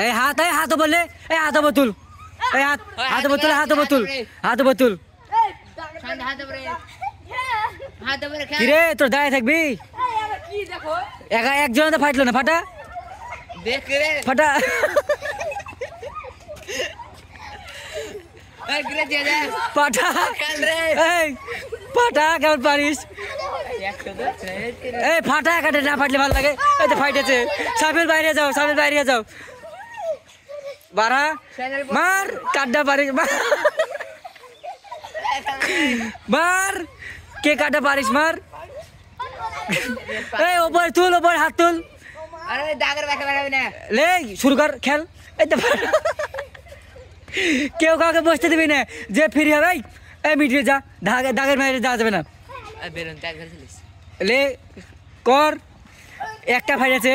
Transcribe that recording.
এই হাত বলে এই হাত বতুল এই হাত বতুল কিরে তোর দাঁড়ায় থাকবি একজন তো ফাটলো না ফাটা ফাটা পাটা এই পাটা কেমন পারিস এই ফাটা কাটে না ফাটলে ভালো লাগে এই তো ফাইটেছে সামিল বাইরে যাও বাড়া মার কাটটা পারিস মার কে কাটা পারিস মার এই ওপর হাত তুল লে শুরু কর খেল এই তো কেউ কাউকে বসতে দিবি না যে ফ্রি হবে এই মিটিয়ে যা দাগের বাইরে যাওয়া যাবে না লে কর একটা ফাইট আছে